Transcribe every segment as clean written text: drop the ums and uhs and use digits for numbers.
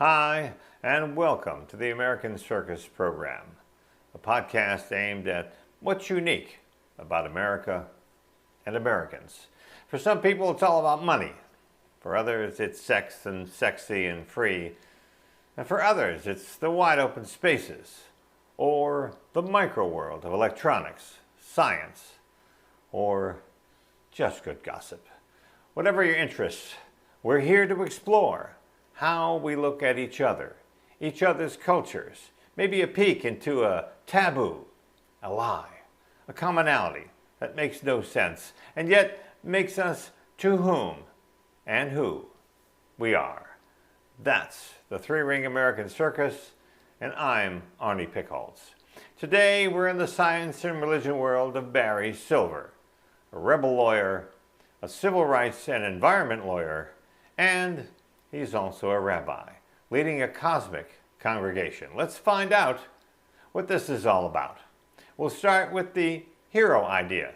Hi, and welcome to the American Circus program, a podcast aimed at what's unique about America and Americans. For some people, it's all about money. For others, it's sex and sexy and free. And for others, it's the wide open spaces, or the micro world of electronics, science, or just good gossip. Whatever your interests, we're here to explore how we look at each other's cultures, maybe a peek into a taboo, a lie, a commonality that makes no sense, and yet makes us to whom and who we are. That's the Three-Ring American Circus, and I'm Arnie Pickholz. Today we're in the science and religion world of Barry Silver, a rebel lawyer, a civil rights and environment lawyer, and he's also a rabbi, leading a cosmic congregation. Let's find out what this is all about. We'll start with the hero idea.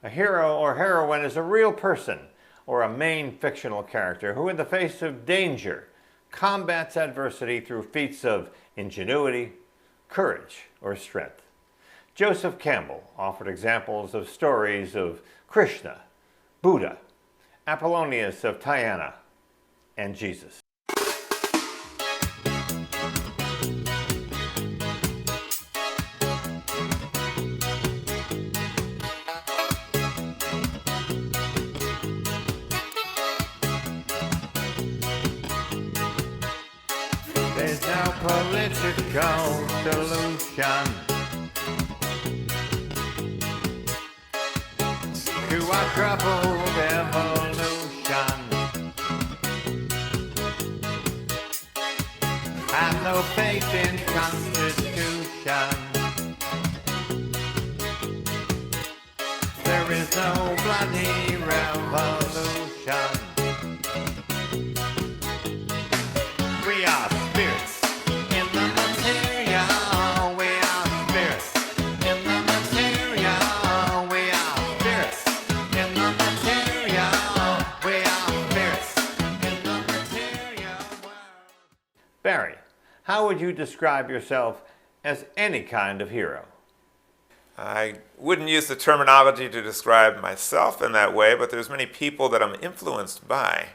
A hero or heroine is a real person or a main fictional character who, in the face of danger, combats adversity through feats of ingenuity, courage, or strength. Joseph Campbell offered examples of stories of Krishna, Buddha, Apollonius of Tyana, and Jesus. There's no political solution to our troubled evolution. Have no faith in Constitution. There is no bloody revolution. We are spirits in the material. We are spirits in the material. We are spirits in the material. We are spirits in the material world. Barry, how would you describe yourself as any kind of hero? I wouldn't use the terminology to describe myself in that way, but there's many people that I'm influenced by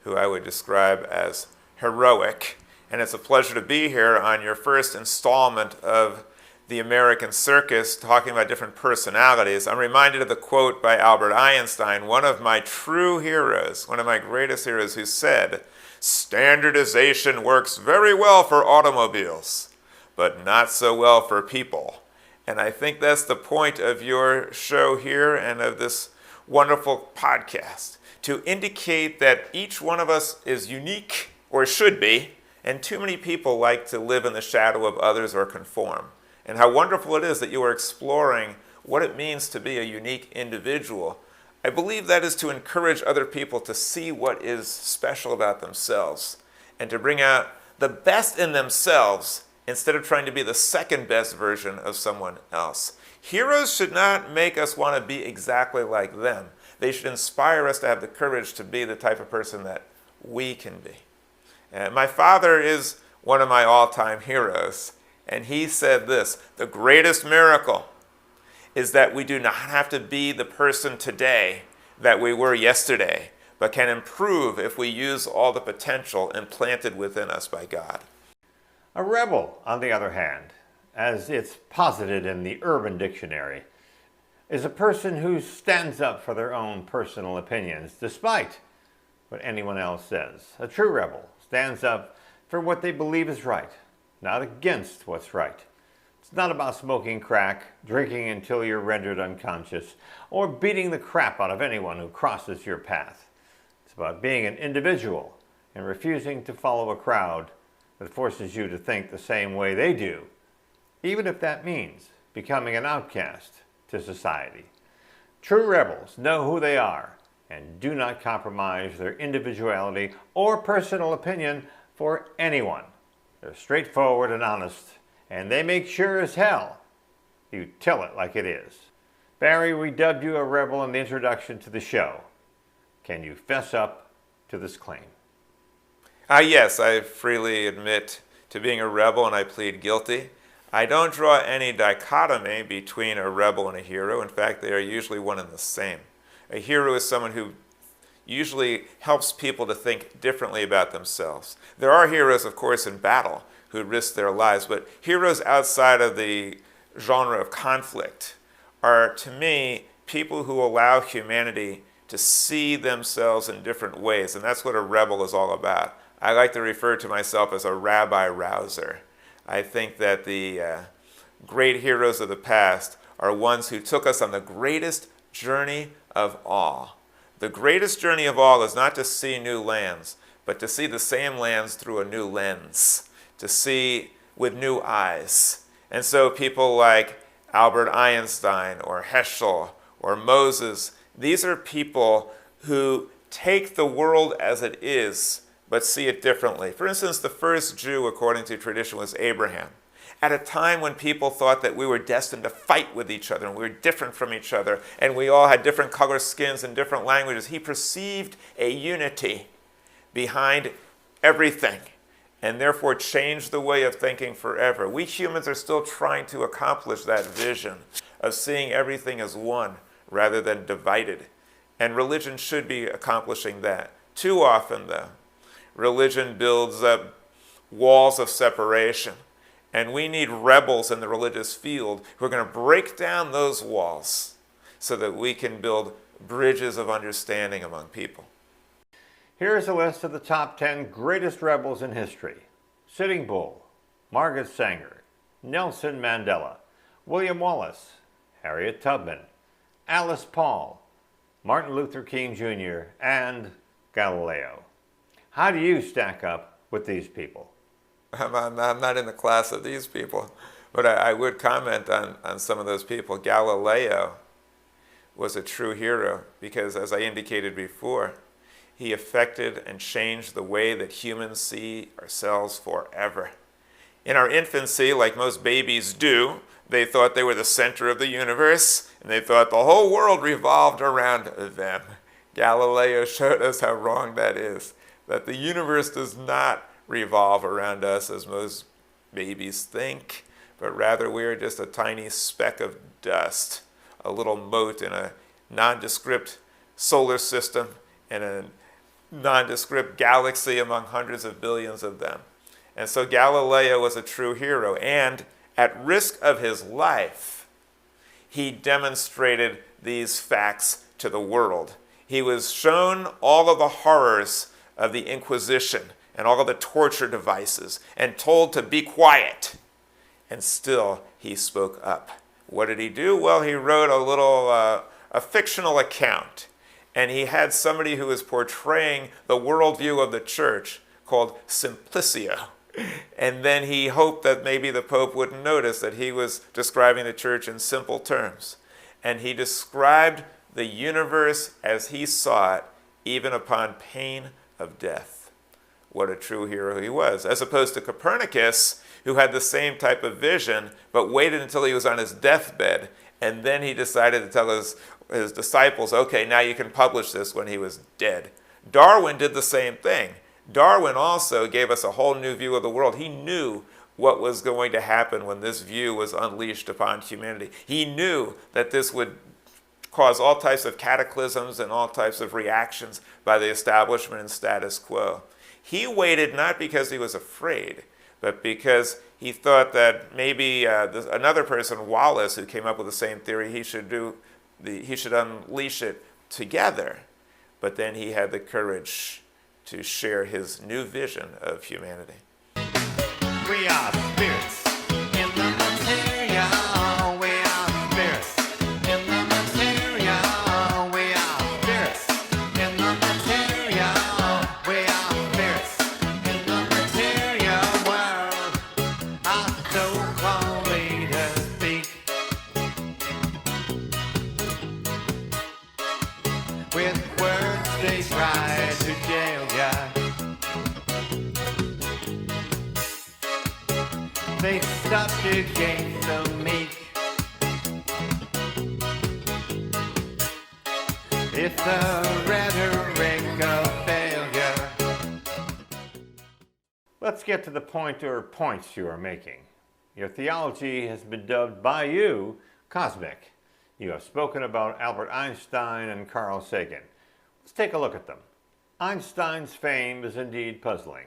who I would describe as heroic. And it's a pleasure to be here on your first installment of the American Circus, talking about different personalities. I'm reminded of the quote by Albert Einstein, one of my true heroes, one of my greatest heroes, who said, "Standardization works very well for automobiles, but not so well for people." And I think that's the point of your show here and of this wonderful podcast, to indicate that each one of us is unique, or should be, and too many people like to live in the shadow of others or conform. And how wonderful it is that you are exploring what it means to be a unique individual. I believe that is to encourage other people to see what is special about themselves and to bring out the best in themselves instead of trying to be the second best version of someone else. Heroes should not make us want to be exactly like them. They should inspire us to have the courage to be the type of person that we can be. My father is one of my all-time heroes, and he said this: the greatest miracle is that we do not have to be the person today that we were yesterday, but can improve if we use all the potential implanted within us by God. A rebel, on the other hand, as it's posited in the Urban Dictionary, is a person who stands up for their own personal opinions, despite what anyone else says. A true rebel stands up for what they believe is right, not against what's right. It's not about smoking crack, drinking until you're rendered unconscious, or beating the crap out of anyone who crosses your path. It's about being an individual and refusing to follow a crowd that forces you to think the same way they do, even if that means becoming an outcast to society. True rebels know who they are and do not compromise their individuality or personal opinion for anyone. They're straightforward and honest, and they make sure as hell you tell it like it is. Barry, we dubbed you a rebel in the introduction to the show. Can you fess up to this claim? Yes, I freely admit to being a rebel and I plead guilty. I don't draw any dichotomy between a rebel and a hero. In fact, they are usually one and the same. A hero is someone who usually helps people to think differently about themselves. There are heroes, of course, in battle who risk their lives, but heroes outside of the genre of conflict are, to me, people who allow humanity to see themselves in different ways, and that's what a rebel is all about. I like to refer to myself as a rabbi rouser. I think that the great heroes of the past are ones who took us on the greatest journey of all. The greatest journey of all is not to see new lands, but to see the same lands through a new lens, to see with new eyes. And so people like Albert Einstein or Heschel or Moses, these are people who take the world as it is, but see it differently. For instance, the first Jew, according to tradition, was Abraham. At a time when people thought that we were destined to fight with each other and we were different from each other and we all had different color skins and different languages, he perceived a unity behind everything and therefore changed the way of thinking forever. We humans are still trying to accomplish that vision of seeing everything as one rather than divided. And religion should be accomplishing that. Too often, though, religion builds up walls of separation. And we need rebels in the religious field who are going to break down those walls so that we can build bridges of understanding among people. Here's a list of the top 10 greatest rebels in history. Sitting Bull, Margaret Sanger, Nelson Mandela, William Wallace, Harriet Tubman, Alice Paul, Martin Luther King Jr., and Galileo. How do you stack up with these people? I'm not in the class of these people, but I would comment on some of those people. Galileo was a true hero because, as I indicated before, he affected and changed the way that humans see ourselves forever. In our infancy, like most babies do, they thought they were the center of the universe, and they thought the whole world revolved around them. Galileo showed us how wrong that is, that the universe does not revolve around us as most babies think, but rather we are just a tiny speck of dust, a little mote in a nondescript solar system and a nondescript galaxy among hundreds of billions of them. And so Galileo was a true hero, and at risk of his life, he demonstrated these facts to the world. He was shown all of the horrors of the Inquisition and all of the torture devices, and told to be quiet. And still, he spoke up. What did he do? Well, he wrote a fictional account, and he had somebody who was portraying the worldview of the church called Simplicio. And then he hoped that maybe the Pope wouldn't notice that he was describing the church in simple terms. And he described the universe as he saw it, even upon pain of death. What a true hero he was, as opposed to Copernicus, who had the same type of vision, but waited until he was on his deathbed, and then he decided to tell his disciples, okay, now you can publish this, when he was dead. Darwin did the same thing. Darwin also gave us a whole new view of the world. He knew what was going to happen when this view was unleashed upon humanity. He knew that this would cause all types of cataclysms and all types of reactions by the establishment and status quo. He waited not because he was afraid, but because he thought that maybe another person, Wallace, who came up with the same theory, he should unleash it together. But then he had the courage to share his new vision of humanity. We are spirits in the material. We are spirits in the material. We are spirits in the material. We are spirits in the material world. Our so-called leaders speak with words they try to jail ya. They subjugate the meek. It's the rhetoric of failure. Let's get to the point or points you are making. Your theology has been dubbed by you cosmic. You have spoken about Albert Einstein and Carl Sagan. Let's take a look at them. Einstein's fame is indeed puzzling.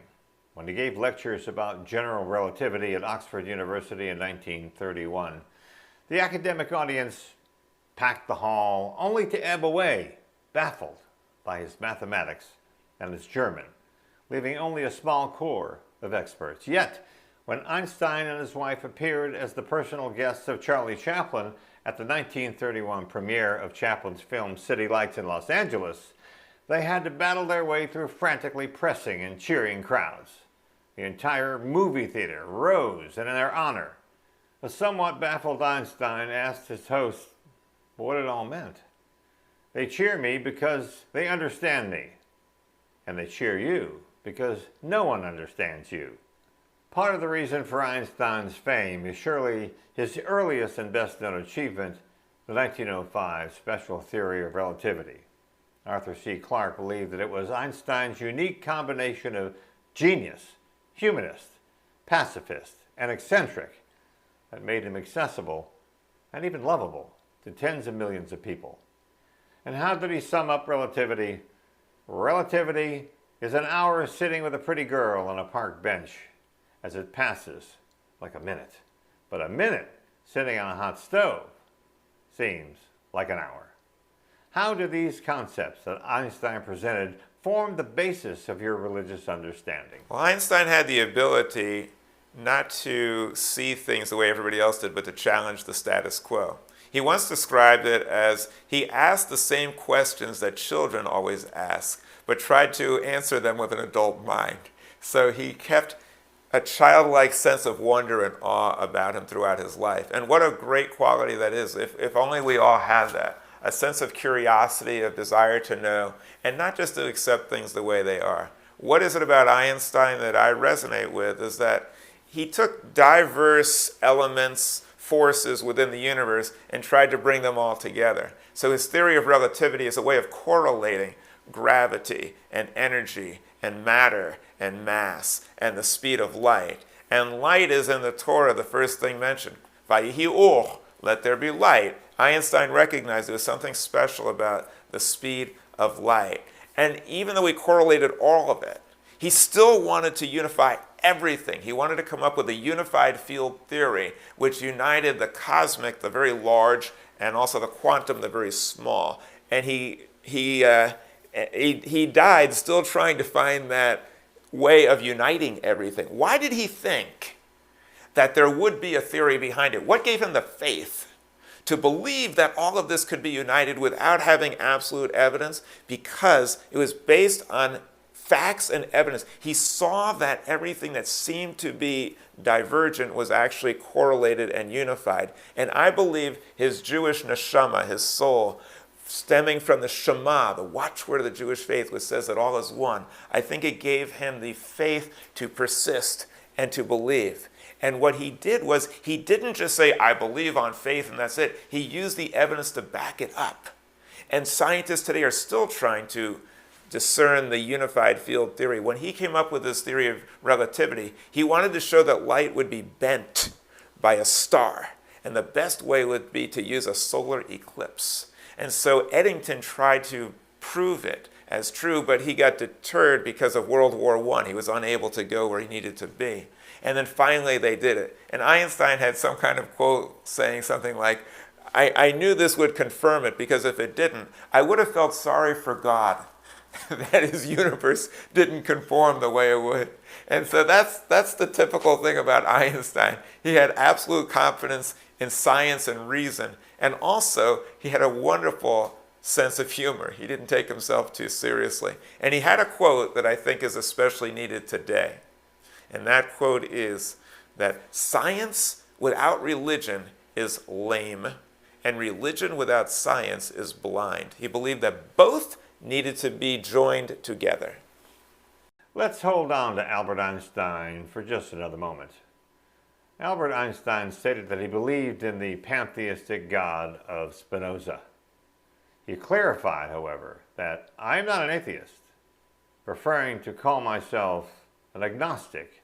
When he gave lectures about general relativity at Oxford University in 1931, the academic audience packed the hall only to ebb away, baffled by his mathematics and his German, leaving only a small core of experts. Yet, when Einstein and his wife appeared as the personal guests of Charlie Chaplin at the 1931 premiere of Chaplin's film City Lights in Los Angeles, they had to battle their way through frantically pressing and cheering crowds. The entire movie theater rose in their honor. A somewhat baffled Einstein asked his host what it all meant. They cheer me because they understand me, and they cheer you because no one understands you. Part of the reason for Einstein's fame is surely his earliest and best-known achievement, the 1905 special theory of relativity. Arthur C. Clarke believed that it was Einstein's unique combination of genius, humanist, pacifist, and eccentric that made him accessible and even lovable to tens of millions of people. And how did he sum up relativity? Relativity is an hour sitting with a pretty girl on a park bench as it passes like a minute. But a minute sitting on a hot stove seems like an hour. How do these concepts that Einstein presented form the basis of your religious understanding? Well, Einstein had the ability not to see things the way everybody else did, but to challenge the status quo. He once described it as he asked the same questions that children always ask, but tried to answer them with an adult mind. So he kept a childlike sense of wonder and awe about him throughout his life. And what a great quality that is, if only we all had that. A sense of curiosity, of desire to know, and not just to accept things the way they are. What is it about Einstein that I resonate with is that he took diverse elements, forces within the universe, and tried to bring them all together. So his theory of relativity is a way of correlating gravity and energy and matter and mass and the speed of light. And light is in the Torah the first thing mentioned. Vayihi or, let there be light. Einstein recognized there was something special about the speed of light. And even though he correlated all of it, he still wanted to unify everything. He wanted to come up with a unified field theory which united the cosmic, the very large, and also the quantum, the very small. And he died still trying to find that way of uniting everything. Why did he think that there would be a theory behind it? What gave him the faith to believe that all of this could be united without having absolute evidence? Because it was based on facts and evidence. He saw that everything that seemed to be divergent was actually correlated and unified. And I believe his Jewish neshama, his soul, stemming from the Shema, the watchword of the Jewish faith, which says that all is one, I think it gave him the faith to persist and to believe. And what he did was, he didn't just say, I believe on faith and that's it. He used the evidence to back it up. And scientists today are still trying to discern the unified field theory. When he came up with this theory of relativity, he wanted to show that light would be bent by a star. And the best way would be to use a solar eclipse. And so Eddington tried to prove it as true, but he got deterred because of World War I. He was unable to go where he needed to be. And then finally they did it. And Einstein had some kind of quote saying something like, I knew this would confirm it, because if it didn't, I would have felt sorry for God that his universe didn't conform the way it would. And so that's the typical thing about Einstein. He had absolute confidence in science and reason. And also, he had a wonderful sense of humor. He didn't take himself too seriously. And he had a quote that I think is especially needed today. And that quote is that science without religion is lame, and religion without science is blind. He believed that both needed to be joined together. Let's hold on to Albert Einstein for just another moment. Albert Einstein stated that he believed in the pantheistic God of Spinoza. He clarified, however, that I am not an atheist, preferring to call myself an agnostic,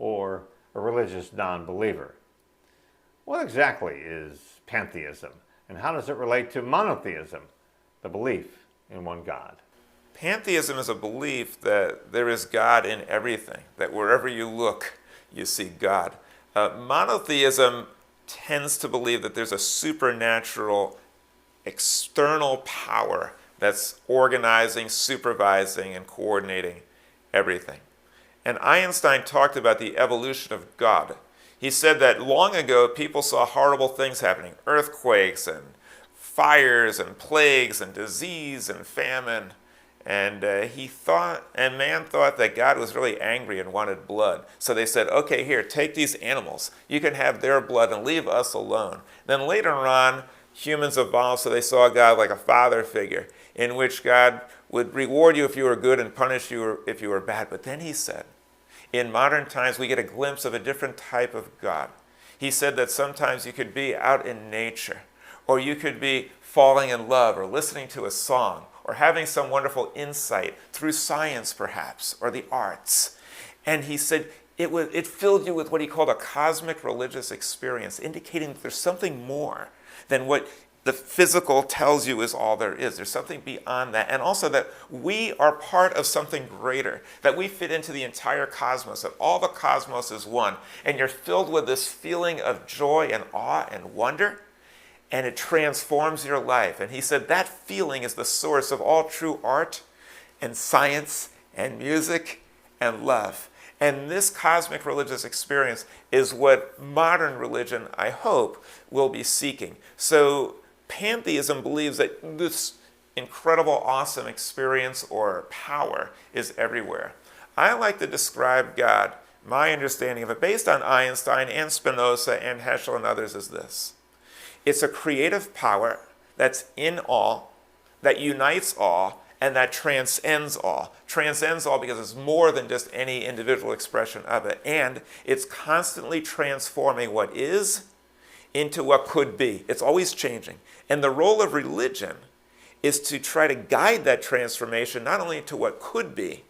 or a religious non-believer. What exactly is pantheism, and how does it relate to monotheism, the belief in one God? Pantheism is a belief that there is God in everything, that wherever you look, you see God. Monotheism tends to believe that there's a supernatural external power that's organizing, supervising, and coordinating everything. And Einstein talked about the evolution of God. He said that long ago, people saw horrible things happening, earthquakes and fires and plagues and disease and famine. And man thought that God was really angry and wanted blood. So they said, okay, here, take these animals. You can have their blood and leave us alone. Then later on, humans evolved, so they saw God like a father figure, in which God would reward you if you were good and punish you if you were bad. But then he said, in modern times, we get a glimpse of a different type of God. He said that sometimes you could be out in nature, or you could be falling in love, or listening to a song, or having some wonderful insight through science, perhaps, or the arts. And he said it filled you with what he called a cosmic religious experience, indicating that there's something more than what the physical tells you is all there is. There's something beyond that. And also that we are part of something greater, that we fit into the entire cosmos, that all the cosmos is one. And you're filled with this feeling of joy and awe and wonder, and it transforms your life. And he said that feeling is the source of all true art and science and music and love. And this cosmic religious experience is what modern religion, I hope, will be seeking. So pantheism believes that this incredible, awesome experience or power is everywhere. I like to describe God, my understanding of it, based on Einstein and Spinoza and Heschel and others, is this. It's a creative power that's in all, that unites all, and that transcends all. Transcends all because it's more than just any individual expression of it. And it's constantly transforming what is into what could be. It's always changing. And the role of religion is to try to guide that transformation not only to what could be,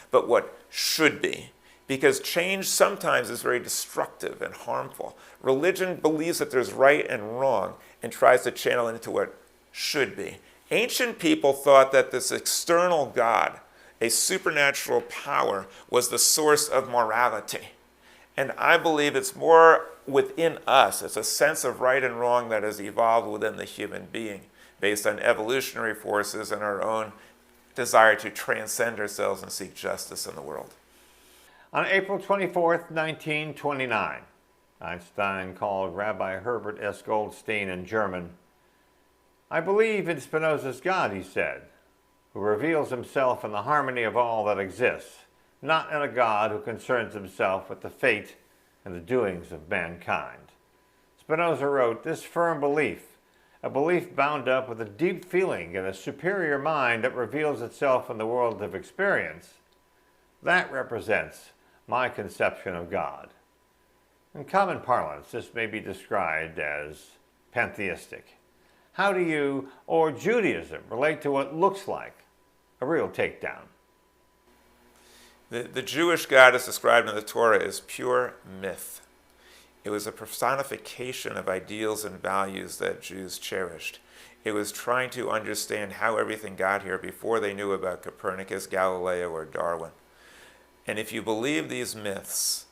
but what should be. Because change sometimes is very destructive and harmful. Religion believes that there's right and wrong and tries to channel it into what should be. Ancient people thought that this external God, a supernatural power, was the source of morality. And I believe it's more within us. It's a sense of right and wrong that has evolved within the human being based on evolutionary forces and our own desire to transcend ourselves and seek justice in the world. On April 24th, 1929, Einstein called Rabbi Herbert S. Goldstein in German. "I believe in Spinoza's God," he said, "who reveals himself in the harmony of all that exists, not in a God who concerns himself with the fate and the doings of mankind." Spinoza wrote, "This firm belief, a belief bound up with a deep feeling and a superior mind that reveals itself in the world of experience, that represents my conception of God." In common parlance, this may be described as pantheistic. How do you, or Judaism, relate to what looks like a real takedown? The Jewish God as described in the Torah is pure myth. It was a personification of ideals and values that Jews cherished. It was trying to understand how everything got here before they knew about Copernicus, Galileo, or Darwin. And if you believe these myths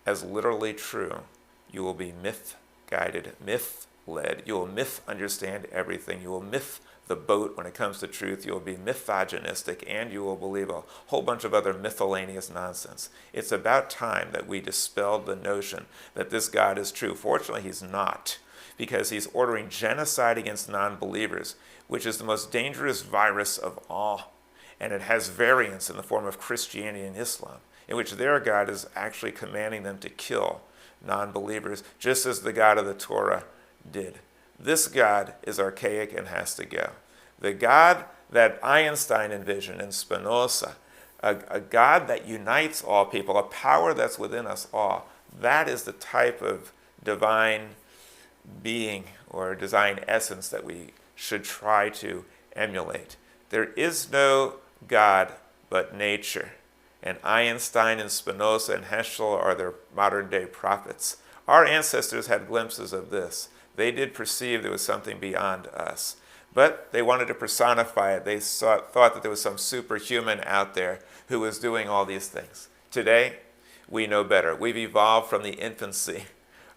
as literally true, you will be myth-guided, myth-led. You will myth-understand everything. You will myth the boat when it comes to truth. You will be mythogenistic, and you will believe a whole bunch of other miscellaneous nonsense. It's about time that we dispelled the notion that this God is true. Fortunately, he's not, because he's ordering genocide against non-believers, which is the most dangerous virus of all. And it has variants in the form of Christianity and Islam, in which their God is actually commanding them to kill non-believers, just as the God of the Torah did. This God is archaic and has to go. The God that Einstein envisioned and Spinoza, a God that unites all people, a power that's within us all, that is the type of divine being or divine essence that we should try to emulate. There is no God but nature, and Einstein and Spinoza and Heschel are their modern-day prophets. Our ancestors had glimpses of this. They did perceive there was something beyond us. But they wanted to personify it. They thought that there was some superhuman out there who was doing all these things. Today, we know better. We've evolved from the infancy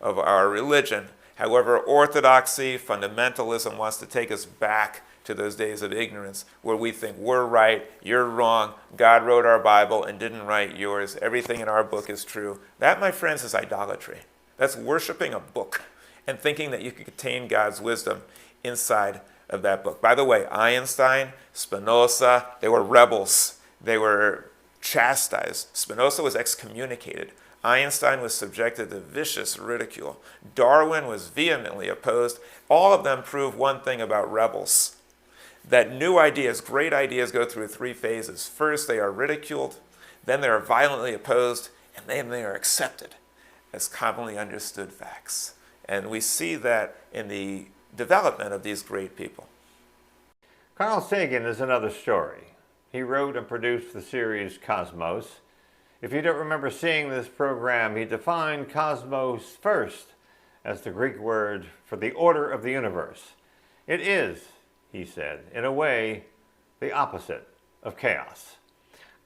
of our religion. However, orthodoxy, fundamentalism wants to take us back to those days of ignorance where we think we're right, you're wrong, God wrote our Bible and didn't write yours, everything in our book is true. That, my friends, is idolatry. That's worshiping a book and thinking that you can contain God's wisdom inside of that book. By the way, Einstein, Spinoza, they were rebels. They were chastised. Spinoza was excommunicated. Einstein was subjected to vicious ridicule. Darwin was vehemently opposed. All of them prove one thing about rebels, that new ideas, great ideas, go through three phases. First, they are ridiculed, then they are violently opposed, and then they are accepted as commonly understood facts. And we see that in the development of these great people. Carl Sagan is another story. He wrote and produced the series Cosmos. If you don't remember seeing this program, he defined cosmos first as the Greek word for the order of the universe. It is, he said, in a way, the opposite of chaos.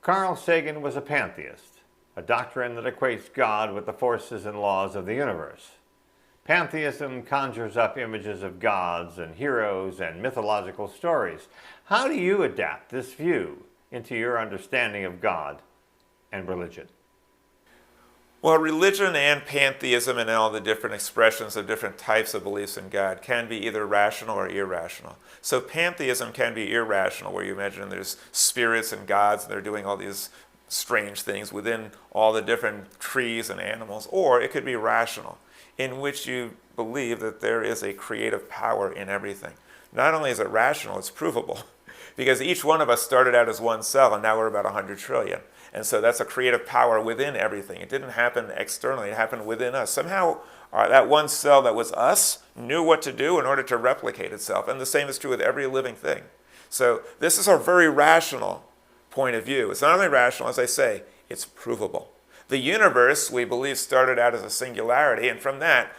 Carl Sagan was a pantheist, a doctrine that equates God with the forces and laws of the universe. Pantheism conjures up images of gods and heroes and mythological stories. How do you adapt this view into your understanding of God and religion? Well, religion and pantheism and all the different expressions of different types of beliefs in God can be either rational or irrational. So pantheism can be irrational, where you imagine there's spirits and gods and they're doing all these strange things within all the different trees and animals. Or it could be rational, in which you believe that there is a creative power in everything. Not only is it rational, it's provable. Because each one of us started out as one cell, and now we're about 100 trillion. And so that's a creative power within everything. It didn't happen externally, it happened within us. Somehow that one cell that was us knew what to do in order to replicate itself. And the same is true with every living thing. So this is a very rational point of view. It's not only rational, as I say, it's provable. The universe, we believe, started out as a singularity, and from that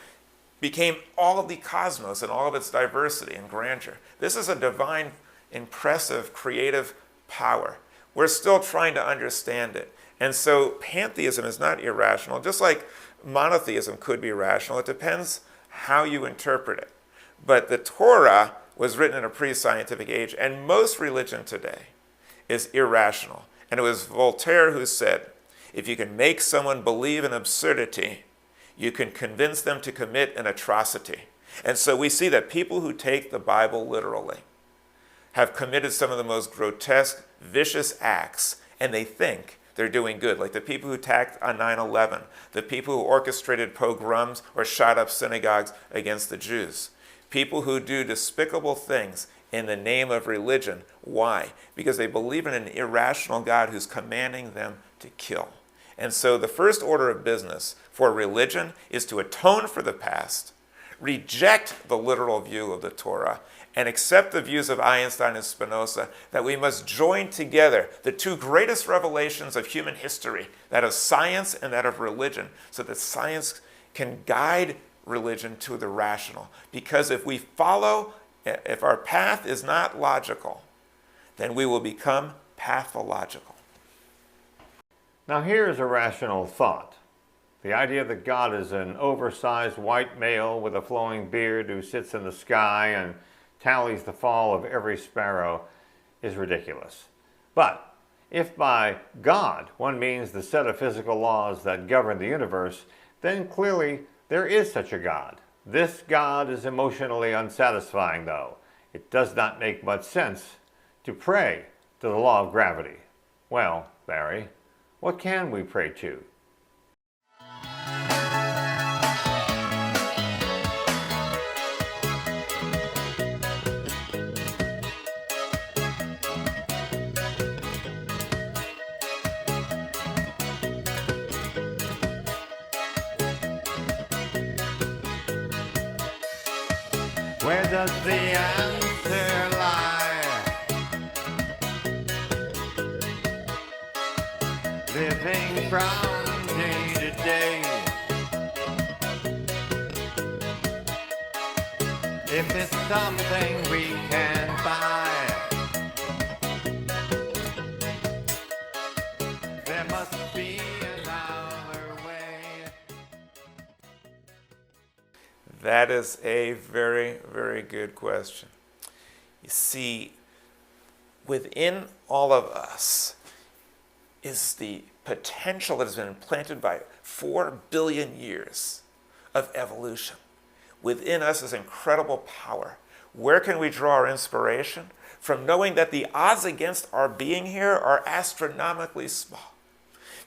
became all of the cosmos and all of its diversity and grandeur. This is a divine, impressive, creative power. We're still trying to understand it. And so pantheism is not irrational, just like monotheism could be rational. It depends how you interpret it. But the Torah was written in a pre-scientific age, and most religion today is irrational. And it was Voltaire who said, if you can make someone believe in absurdity, you can convince them to commit an atrocity. And so we see that people who take the Bible literally have committed some of the most grotesque, vicious acts, and they think they're doing good, like the people who attacked on 9/11, the people who orchestrated pogroms or shot up synagogues against the Jews, people who do despicable things in the name of religion. Why? Because they believe in an irrational God who's commanding them to kill. And so the first order of business for religion is to atone for the past, reject the literal view of the Torah, and accept the views of Einstein and Spinoza that we must join together the two greatest revelations of human history, that of science and that of religion, so that science can guide religion to the rational. Because if our path is not logical, then we will become pathological. Now here is a rational thought. The idea that God is an oversized white male with a flowing beard who sits in the sky and tallies the fall of every sparrow is ridiculous. But if by God one means the set of physical laws that govern the universe, then clearly there is such a God. This God is emotionally unsatisfying, though. It does not make much sense to pray to the law of gravity. Well, Barry, what can we pray to? Where does the answer lie? living from day to day. If it's something we can buy, there must be another way. That is a very, very good question. You see, within all of us is the potential that has been implanted by 4 billion years of evolution. Within us is incredible power. Where can we draw our inspiration? From knowing that the odds against our being here are astronomically small.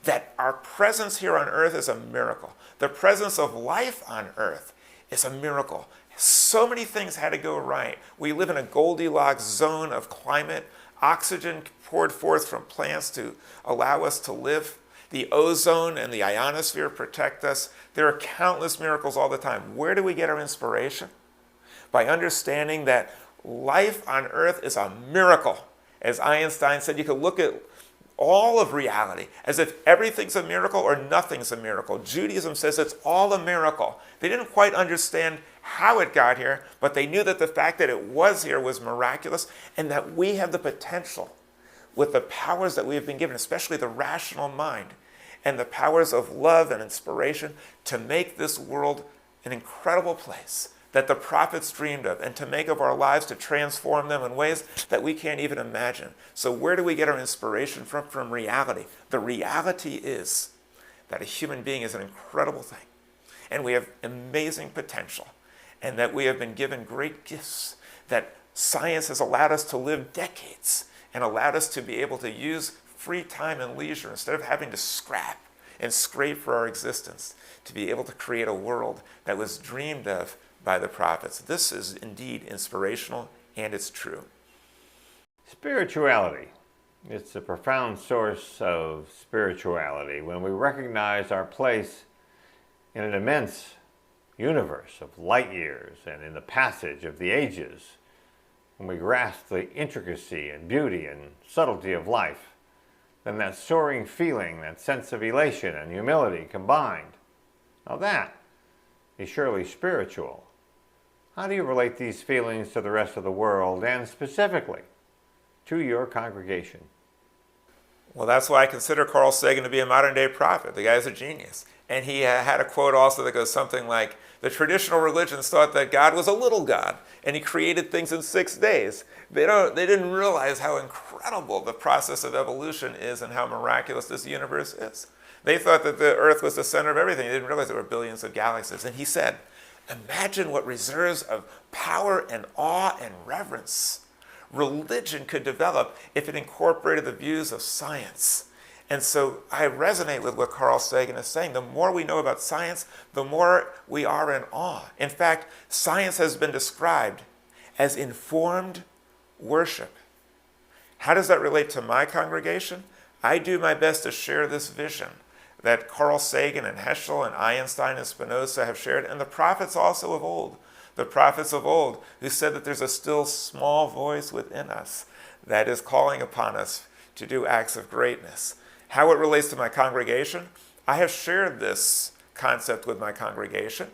That our presence here on earth is a miracle. The presence of life on earth is a miracle. So many things had to go right. We live in a Goldilocks zone of climate. Oxygen poured forth from plants to allow us to live. The ozone and the ionosphere protect us. There are countless miracles all the time. Where do we get our inspiration? By understanding that life on earth is a miracle. As Einstein said, you can look at all of reality as if everything's a miracle or nothing's a miracle. Judaism says it's all a miracle. They didn't quite understand how it got here, but they knew that the fact that it was here was miraculous, and that we have the potential with the powers that we have been given, especially the rational mind, and the powers of love and inspiration to make this world an incredible place that the prophets dreamed of, and to make of our lives, to transform them in ways that we can't even imagine. So where do we get our inspiration from? From reality. The reality is that a human being is an incredible thing, and we have amazing potential, and that we have been given great gifts, that science has allowed us to live decades and allowed us to be able to use free time and leisure instead of having to scrap and scrape for our existence, to be able to create a world that was dreamed of by the prophets. This is indeed inspirational, and it's true. Spirituality. It's a profound source of spirituality when we recognize our place in an immense universe of light years and in the passage of the ages. When we grasp the intricacy and beauty and subtlety of life, then that soaring feeling, that sense of elation and humility combined, now that is surely spiritual. How do you relate these feelings to the rest of the world, and specifically to your congregation? Well, that's why I consider Carl Sagan to be a modern-day prophet. The guy's a genius. And he had a quote also that goes something like, the traditional religions thought that God was a little God, and he created things in 6 days. They didn't realize how incredible the process of evolution is and how miraculous this universe is. They thought that the earth was the center of everything. They didn't realize there were billions of galaxies. And he said, imagine what reserves of power and awe and reverence religion could develop if it incorporated the views of science. And so I resonate with what Carl Sagan is saying. The more we know about science, the more we are in awe. In fact, science has been described as informed worship. How does that relate to my congregation? I do my best to share this vision that Carl Sagan and Heschel and Einstein and Spinoza have shared, and the prophets also of old. The prophets of old who said that there's a still small voice within us that is calling upon us to do acts of greatness. How it relates to my congregation? I have shared this concept with my congregation,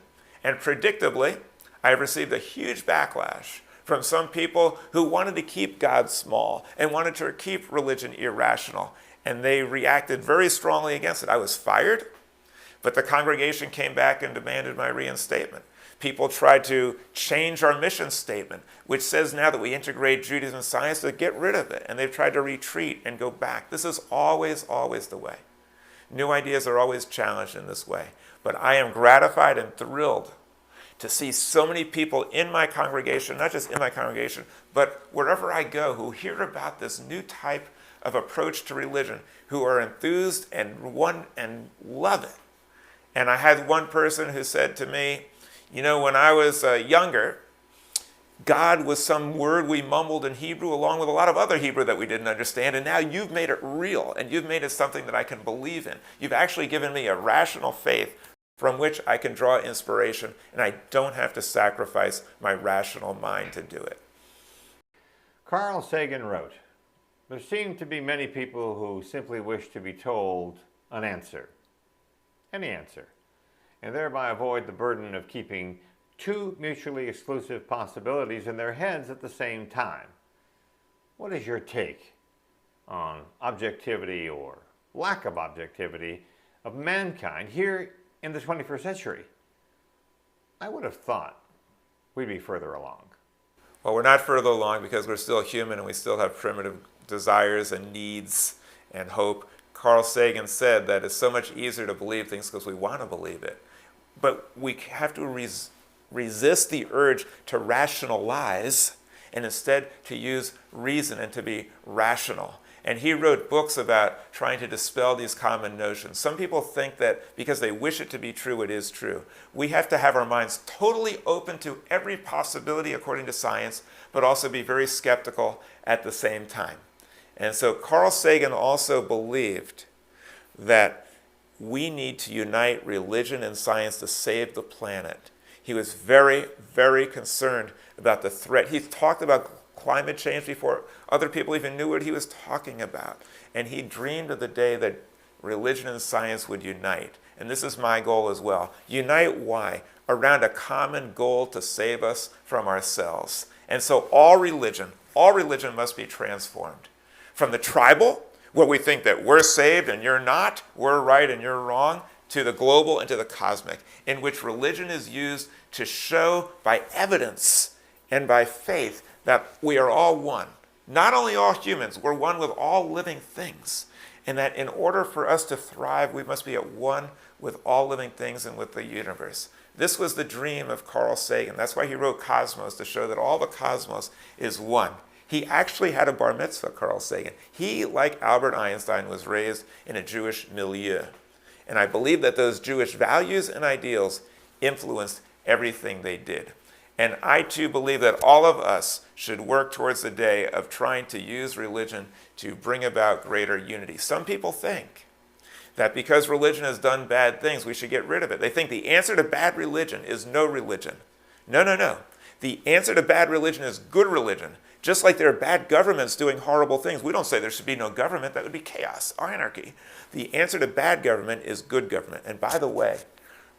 and predictably, I have received a huge backlash from some people who wanted to keep God small and wanted to keep religion irrational, and they reacted very strongly against it. I was fired, but the congregation came back and demanded my reinstatement. People tried to change our mission statement, which says now that we integrate Judaism and science, to get rid of it. And they've tried to retreat and go back. This is always, always the way. New ideas are always challenged in this way. But I am gratified and thrilled to see so many people in my congregation, not just in my congregation, but wherever I go, who hear about this new type of approach to religion, who are enthused and love it. And I had one person who said to me, you know, when I was younger, God was some word we mumbled in Hebrew along with a lot of other Hebrew that we didn't understand, and now you've made it real, and you've made it something that I can believe in. You've actually given me a rational faith from which I can draw inspiration, and I don't have to sacrifice my rational mind to do it. Carl Sagan wrote, There seem to be many people who simply wish to be told an answer, any answer, and thereby avoid the burden of keeping two mutually exclusive possibilities in their heads at the same time. What is your take on objectivity or lack of objectivity of mankind here in the 21st century? I would have thought we'd be further along. Well, we're not further along because we're still human and we still have primitive desires and needs and hope. Carl Sagan said that it's so much easier to believe things because we want to believe it. But we have to resist the urge to rationalize and instead to use reason and to be rational. And he wrote books about trying to dispel these common notions. Some people think that because they wish it to be true, it is true. We have to have our minds totally open to every possibility according to science, but also be very skeptical at the same time. And so Carl Sagan also believed that we need to unite religion and science to save the planet. He was very, very concerned about the threat. He talked about climate change before other people even knew what he was talking about. And he dreamed of the day that religion and science would unite. And this is my goal as well. Unite why? Around a common goal to save us from ourselves. And so all religion must be transformed. From the tribal, where we think that we're saved and you're not, we're right and you're wrong, to the global and to the cosmic, in which religion is used to show by evidence and by faith that we are all one. Not only all humans, we're one with all living things. And that in order for us to thrive, we must be at one with all living things and with the universe. This was the dream of Carl Sagan. That's why he wrote Cosmos, to show that all the cosmos is one. He actually had a bar mitzvah, Carl Sagan. He, like Albert Einstein, was raised in a Jewish milieu. And I believe that those Jewish values and ideals influenced everything they did. And I too believe that all of us should work towards the day of trying to use religion to bring about greater unity. Some people think that because religion has done bad things, we should get rid of it. They think the answer to bad religion is no religion. No, no, no. The answer to bad religion is good religion. Just like there are bad governments doing horrible things. We don't say there should be no government. That would be chaos or anarchy. The answer to bad government is good government. And by the way,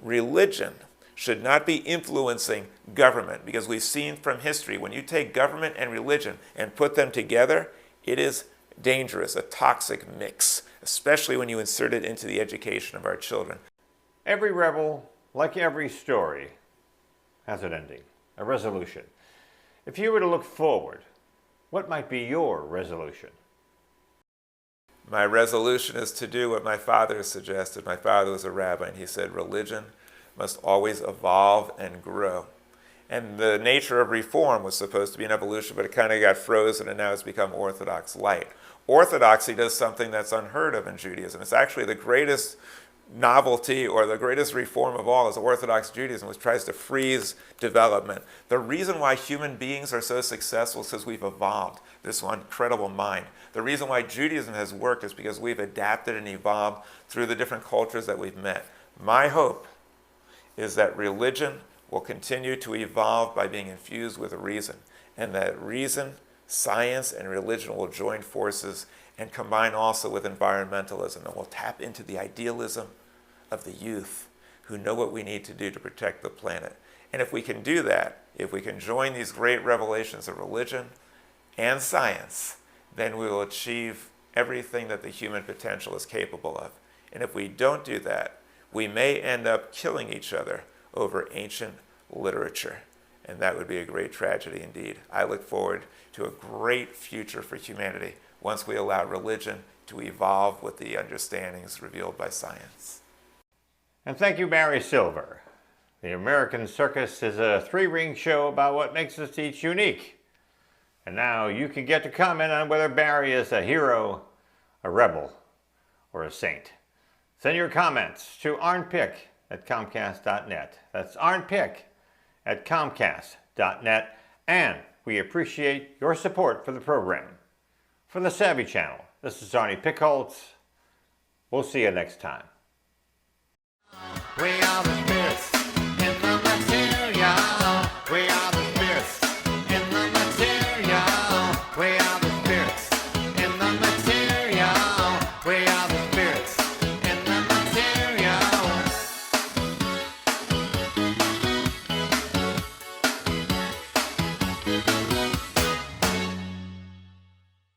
religion should not be influencing government, because we've seen from history, when you take government and religion and put them together, it is dangerous, a toxic mix, especially when you insert it into the education of our children. Every rebel, like every story, has an ending, a resolution. If you were to look forward, what might be your resolution? My resolution is to do what my father suggested. My father was a rabbi, and he said religion must always evolve and grow. And the nature of reform was supposed to be an evolution, but it kind of got frozen, and now it's become Orthodox light. Orthodoxy does something that's unheard of in Judaism. It's actually the greatest novelty or the greatest reform of all is Orthodox Judaism, which tries to freeze development. The reason why human beings are so successful is because we've evolved this incredible mind. The reason why Judaism has worked is because we've adapted and evolved through the different cultures that we've met. My hope is that religion will continue to evolve by being infused with reason, and that reason, science, and religion will join forces and combine also with environmentalism, and we'll tap into the idealism of the youth who know what we need to do to protect the planet. And if we can do that, if we can join these great revelations of religion and science, then we will achieve everything that the human potential is capable of. And if we don't do that, we may end up killing each other over ancient literature. And that would be a great tragedy indeed. I look forward to a great future for humanity once we allow religion to evolve with the understandings revealed by science. And thank you, Barry Silver. The American Circus is a three-ring show about what makes us each unique. And now you can get to comment on whether Barry is a hero, a rebel, or a saint. Send your comments to arnpick@comcast.net. That's arnpick@comcast.net. And we appreciate your support for the program. For the Savvy Channel, this is Arnie Pickholtz. We'll see you next time. We are the